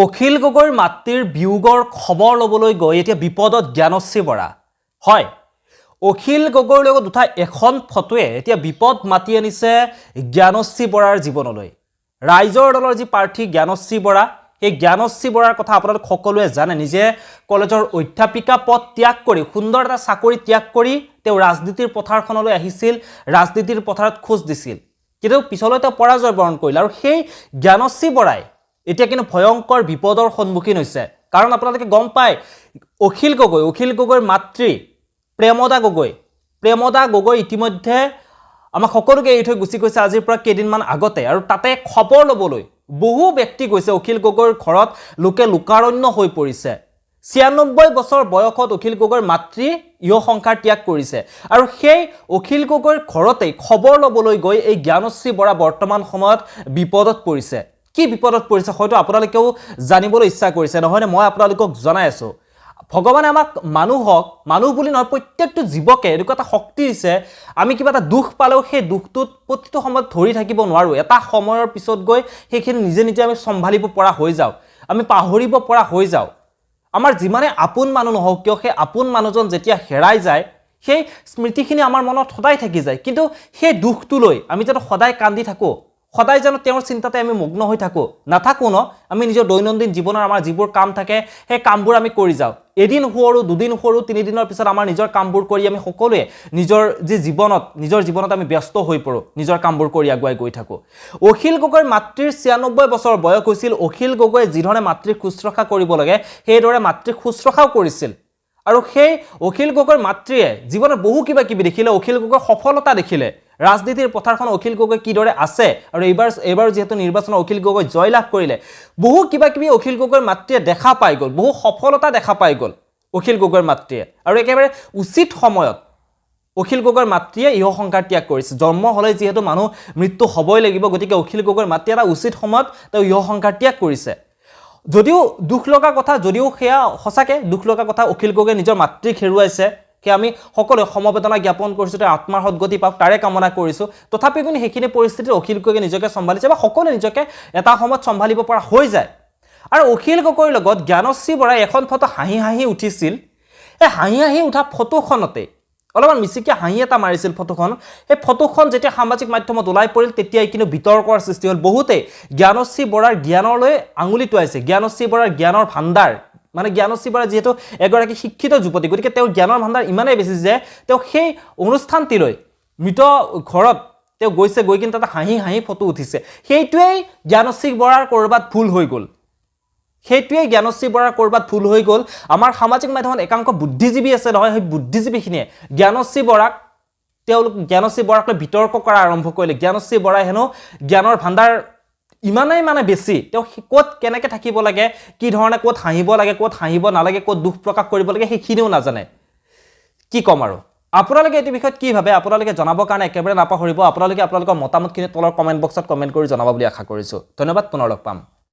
অখিল গগৈৰ মাতৃৰ বিয়োগৰ খবৰ ল'বলৈ গৈ এতিয়া বিপদত জ্ঞানশ্ৰী বৰা হয় অখিল গগৈৰ লগত উঠা এখন ফটোৱে এতিয়া বিপদ মাতি আনিছে জ্ঞানশ্ৰী বৰাৰ জীৱনলৈ ৰাইজৰ দলৰ যি প্ৰাৰ্থী জ্ঞানশ্ৰী বৰা এই জ্ঞানশ্ৰী বৰাৰ কথা আপোনালোক সকলোৱে জানে নিজে কলেজৰ অধ্যাপিকা পদ ত্যাগ কৰি সুন্দৰ এটা চাকৰি ত্যাগ কৰি তেওঁ ৰাজনীতিৰ পথাৰখনলৈ আহিছিল ৰাজনীতিৰ পথাৰত খোজ দিছিল কিন্তু পিছলৈ তেওঁ পৰাজয় বৰণ কৰিল আৰু সেই জ্ঞানশ্ৰী বৰাই এতিয়া কিন্তু ভয়ংকৰ বিপদৰ সন্মুখীন হৈছে কাৰণ আপোনালোকে গম পায় অখিল গগৈৰ মাতৃ প্ৰেমদা গগৈ ইতিমধ্যে আমাক সকলোকে এৰি থৈ গুচি গৈছে আজিৰ পৰা কেইদিনমান আগতে আৰু তাতে খবৰ ল'বলৈ বহু ব্যক্তি গৈছে অখিল গগৈৰ ঘৰত লোকে লোকাৰণ্য হৈ পৰিছে ৯৬ বছৰ বয়সত অখিল গগৈৰ মাতৃ ইহ সংসাৰ ত্যাগ কৰিছে আৰু সেই অখিল গগৈৰ ঘৰতেই খবৰ ল'বলৈ গৈ এই জ্ঞানশ্ৰী বৰা বৰ্তমান সময়ত বিপদত পৰিছে কি বিপদত পৰিছে হয়তো আপোনালোকেও জানিবলৈ ইচ্ছা কৰিছে নহয়নে মই আপোনালোকক জনাই আছো ভগৱানে আমাক মানুহ বুলি নহয় প্ৰত্যেকটো জীৱকে এনেকুৱা এটা শক্তি দিছে আমি কিবা এটা দুখ পালেও সেই দুখটোত প্ৰতিটো সময়ত ধৰি থাকিব নোৱাৰো এটা সময়ৰ পিছত গৈ সেইখিনি নিজে আমি সম্ভালিব পৰা হৈ যাও আমি পাহৰিব পৰা হৈ যাও আমাৰ যিমানে আপোন মানুহ নহওক কিয় সেই আপোন মানুহজন যেতিয়া হেৰাই যায় সেই স্মৃতিখিনি আমাৰ মনত সদায় থাকি যায় কিন্তু সেই দুখটো লৈ আমি যেন সদায় কান্দি থাকো সদায় যেন তেওঁৰ চিন্তাতে আমি মগ্ন হৈ থাকো নাথাকো ন আমি নিজৰ দৈনন্দিন জীৱনৰ আমাৰ যিবোৰ কাম থাকে সেই কামবোৰ আমি কৰি যাও এদিন হোৰো দুদিন হোৰো তিনি দিনৰ পিছত আমাৰ নিজৰ কামবোৰ কৰি আমি সকলোৱে নিজৰ জীৱনত আমি ব্যস্ত হৈ পৰো নিজৰ কামবোৰ কৰি আগুৱাই গৈ থাকো অখিল গগৈৰ মাতৃৰ ৯৬ বছৰ বয়স হৈছিল অখিল গগৈয়ে যিধৰণে মাতৃক শুশ্ৰূষা কৰিব লাগে সেইদৰে মাতৃক শুশ্ৰূষাও কৰিছিল আৰু সেই অখিল গগৈৰ মাতৃয়ে জীৱনত বহু কিবা কিবি দেখিলে অখিল গগৈৰ সফলতা দেখিলে ৰাজনীতিৰ পথাৰখন অখিল গগৈ কিদৰে আছে আৰু এইবাৰ যেহেতু নিৰ্বাচনত অখিল গগৈ জয়লাভ কৰিলে বহু কিবা কিবি অখিল গগৈৰ মাতৃয়ে দেখা পাই গ'ল বহু সফলতা দেখা পাই গ'ল অখিল গগৈৰ মাতৃয়ে আৰু একেবাৰে উচিত সময়ত অখিল গগৈৰ মাতৃয়ে ইহ সংসাৰ ত্যাগ কৰিছে জন্ম হ'লে যিহেতু মানুহ মৃত্যু হ'বই লাগিব গতিকে অখিল গগৈৰ মাতৃয়ে এটা উচিত সময়ত তেওঁ ইহ সংসাৰ ত্যাগ কৰিছে যদিও দুখ লগা কথা যদিও সেয়া সঁচাকে দুখ লগা কথা অখিল গগৈয়ে নিজৰ মাতৃক হেৰুৱাইছে কি আমি সকলোৱে সমবেদনা জ্ঞাপন কৰিছো তে আত্মাৰ সদ্গতি পাওক তাৰে কামনা কৰিছো তথাপিও কিন্তু সেইখিনি পৰিস্থিতিত অখিল গগৈয়ে নিজকে সম্ভালিছে বা সকলোৱে নিজকে এটা সময়ত সম্ভালিব পৰা হৈ যায় আৰু অখিল গগৈৰ লগত জ্ঞানশ্ৰী বৰাই এখন ফটো হাঁহি উঠিছিল এই হাঁহি উঠা ফটোখনতে অলপমান মিছিকে হাঁহি এটা মাৰিছিল ফটোখন এই ফটোখন যেতিয়া সামাজিক মাধ্যমত ওলাই পৰিল তেতিয়াই কিন্তু বিতৰ্কৰ সৃষ্টি হ'ল বহুতে জ্ঞানশ্ৰী বৰাৰ জ্ঞানলৈ আঙুলি টুৱাইছে জ্ঞানশ্ৰী বৰাৰ জ্ঞানৰ ভাণ্ডাৰ মানে জ্ঞানশ্ৰী বৰা যেহেতু এগৰাকী শিক্ষিত যুৱতী গতিকে তেওঁৰ জ্ঞানৰ ভাণ্ডাৰ ইমানেই বেছি যে তেওঁ সেই অনুষ্ঠানটিলৈ মৃত ঘৰত তেওঁ গৈ কিন্তু তাতে হাঁহি ফটো উঠিছে সেইটোৱেই জ্ঞানশ্ৰী বৰাৰ কৰবাত ভুল হৈ গ'ল আমাৰ সামাজিক মাধ্যমত একাংশ বুদ্ধিজীৱী আছে নহয় সেই বুদ্ধিজীৱীখিনিয়ে জ্ঞানশ্ৰী বৰাক লৈ বিতৰ্ক কৰা আৰম্ভ কৰিলে জ্ঞানশ্ৰী বৰাই হেনো জ্ঞানৰ ভাণ্ডাৰ ইমানেই মানে বেছি তেওঁ ক'ত কেনেকৈ থাকিব লাগে কি ধৰণে ক'ত হাঁহিব লাগে ক'ত হাঁহিব নালাগে ক'ত দুখ প্ৰকাশ কৰিব লাগে সেইখিনিও নাজানে কি ক'ম আৰু আপোনালোকে এই বিষয়ত কি ভাবে আপোনালোকে জনাবৰ কাৰণে একেবাৰে নাপাহৰিব আপোনালোকৰ মতামতখিনি তলৰ কমেণ্ট বক্সত কমেণ্ট কৰি জনাব বুলি আশা কৰিছো ধন্যবাদ পুনৰ লগ পাম